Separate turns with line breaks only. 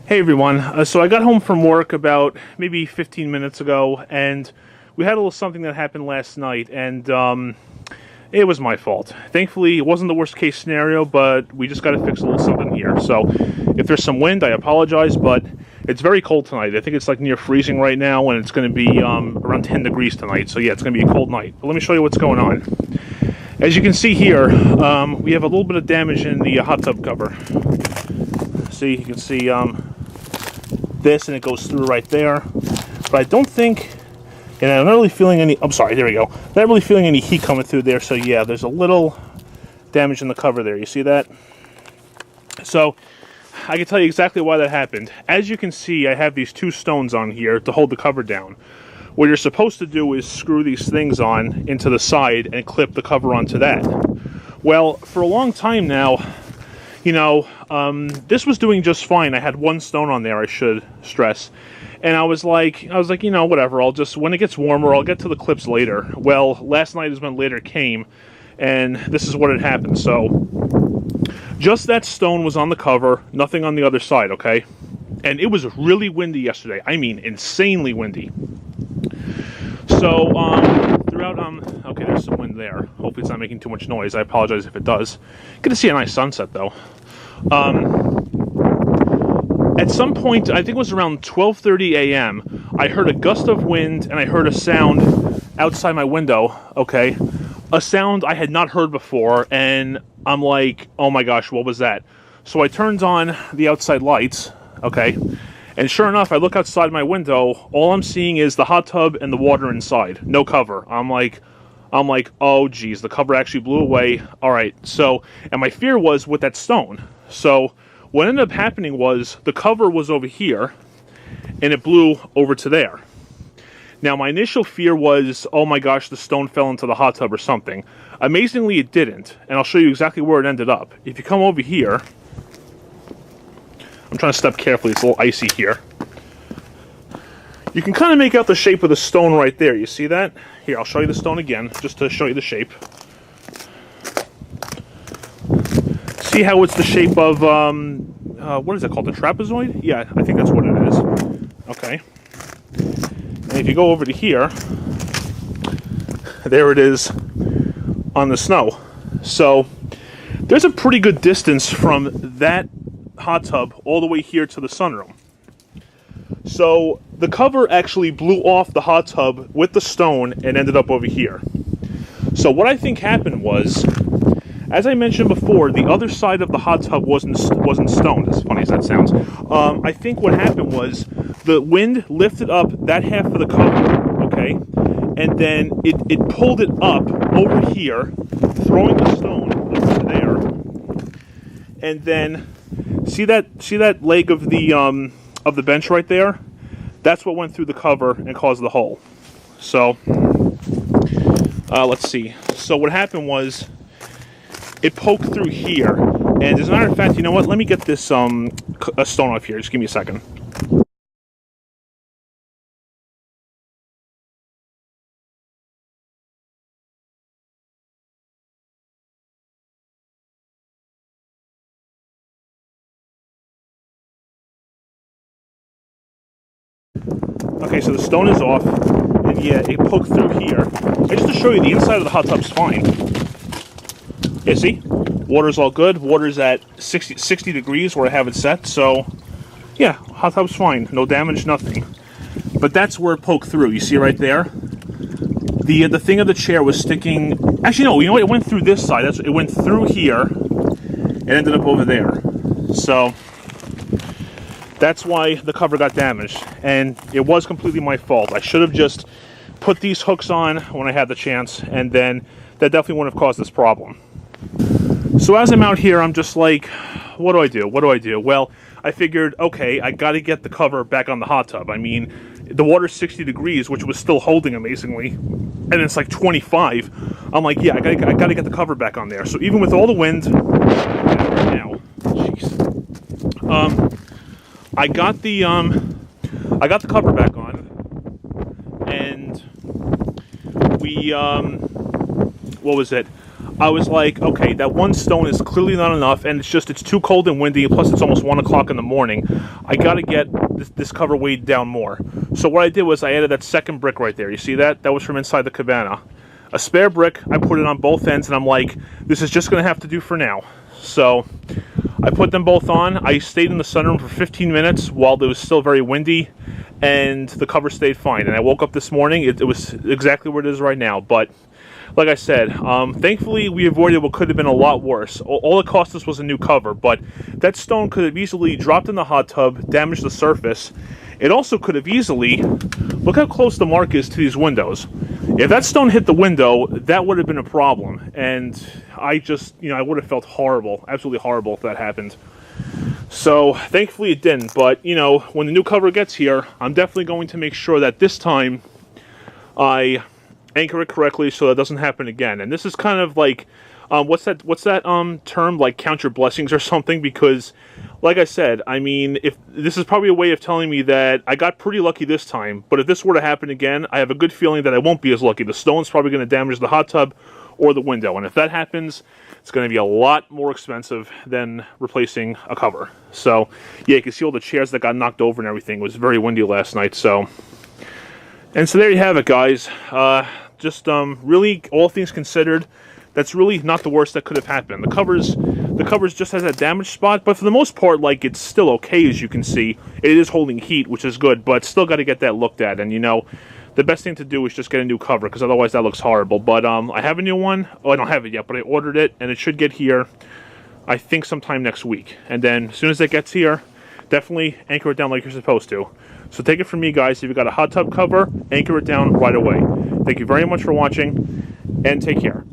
Hey everyone, so I got home from work about maybe 15 minutes ago, and we had a little something that happened last night, and it was my fault. Thankfully, it wasn't the worst case scenario, but we just got to fix a little something here. So if there's some wind, I apologize, but it's very cold tonight. I think it's like near freezing right now, and it's going to be around 10 degrees tonight. So yeah, it's going to be a cold night. But let me show you what's going on. As you can see here, we have a little bit of damage in the hot tub cover. See, you can see this, and it goes through right there. But I don't think, and I'm not really feeling any, I'm sorry, there we go. Not really feeling any heat coming through there, so yeah, there's a little damage in the cover there. You see that? So, I can tell you exactly why that happened. As you can see, I have these two stones on here to hold the cover down. What you're supposed to do is screw these things on into the side and clip the cover onto that. Well, for a long time now, you know, this was doing just fine. I had one stone on there, I should stress. And I was like, you know, whatever, I'll just, when it gets warmer, I'll get to the clips later. Well, last night is when later came, and this is what had happened. So, just that stone was on the cover, nothing on the other side, okay? And it was really windy yesterday. I mean, insanely windy. So, throughout, okay, there's some wind there. Hopefully it's not making too much noise. I apologize if it does. Get to see a nice sunset, though. At some point, I think it was around 12:30 a.m., I heard a gust of wind, and I heard a sound outside my window, okay? A sound I had not heard before, and I'm like, oh my gosh, what was that? So I turned on the outside lights, okay? And sure enough, I look outside my window, all I'm seeing is the hot tub and the water inside, no cover. I'm like, oh geez, the cover actually blew away. All right, so, and my fear was with that stone. So what ended up happening was the cover was over here, and it blew over to there. Now, my initial fear was, oh my gosh, the stone fell into the hot tub or something. Amazingly, it didn't, and I'll show you exactly where it ended up. If you come over here, I'm trying to step carefully, it's a little icy here. You can kind of make out the shape of the stone right there. You see that? Here, I'll show you the stone again, just to show you the shape. See how it's the shape of, what is it called, a trapezoid? Yeah, I think that's what it is. Okay. And if you go over to here, there it is on the snow. So, there's a pretty good distance from that hot tub all the way here to the sunroom. So the cover actually blew off the hot tub with the stone and ended up over here. So what I think happened was, as I mentioned before, the other side of the hot tub wasn't stoned, as funny as that sounds. I think what happened was the wind lifted up that half of the cover, okay, and then it pulled it up over here, throwing the stone over to there, and then see that leg of the bench right there? That's what went through the cover and caused the hole. So, let's see. So what happened was, it poked through here. And as a matter of fact, you know what? Let me get this a stone off here. Just give me a second. Okay, so the stone is off, and yeah, it poked through here. And just to show you, the inside of the hot tub's fine. Yeah, see? Water's all good. Water's at 60 degrees where I have it set, so yeah, hot tub's fine. No damage, nothing. But that's where it poked through. You see right there? The thing of the chair was sticking... Actually, no, you know what? It went through this side. It went through here and ended up over there. So that's why the cover got damaged, and it was completely my fault. I should have just put these hooks on when I had the chance, and then that definitely wouldn't have caused this problem. So as I'm out here, I'm just like, what do I do? What do I do? Well, I figured, okay, I got to get the cover back on the hot tub. I mean, the water's 60 degrees, which was still holding amazingly, and it's like 25. I'm like, yeah, I got to get the cover back on there. So even with all the wind, now, jeez. I got the cover back on, and we, what was it? I was like, okay, that one stone is clearly not enough, and it's too cold and windy, plus it's almost 1 o'clock in the morning. I got to get this cover weighed down more. So what I did was I added that second brick right there. You see that? That was from inside the cabana. A spare brick, I put it on both ends, and I'm like, this is just going to have to do for now. So I put them both on. I stayed in the sunroom for 15 minutes while it was still very windy, and the cover stayed fine. And I woke up this morning, it was exactly where it is right now. But like I said, thankfully we avoided what could have been a lot worse. All it cost us was a new cover, but that stone could have easily dropped in the hot tub, damaged the surface. It also could have easily, look how close the mark is to these windows. If that stone hit the window, that would have been a problem. And I just, I would have felt horrible, absolutely horrible if that happened. So thankfully it didn't. But, when the new cover gets here, I'm definitely going to make sure that this time I anchor it correctly so that doesn't happen again. And this is kind of like, what's that term, like count your blessings or something, because like I said, I mean, if this is probably a way of telling me that I got pretty lucky this time, but if this were to happen again, I have a good feeling that I won't be as lucky. The stone's probably going to damage the hot tub or the window, and if that happens, it's going to be a lot more expensive than replacing a cover. So yeah, you can see all the chairs that got knocked over and everything. It was very windy last night. So there you have it, guys. Just really, all things considered, that's really not the worst that could have happened. The covers just has that damaged spot, but for the most part, like, it's still okay, as you can see. It is holding heat, which is good, but still got to get that looked at. And the best thing to do is just get a new cover, because otherwise that looks horrible. But I have a new one. Oh, I don't have it yet, but I ordered it, and it should get here, I think, sometime next week. And then as soon as it gets here, definitely anchor it down like you're supposed to. So take it from me, guys. If you've got a hot tub cover, anchor it down right away. Thank you very much for watching, and take care.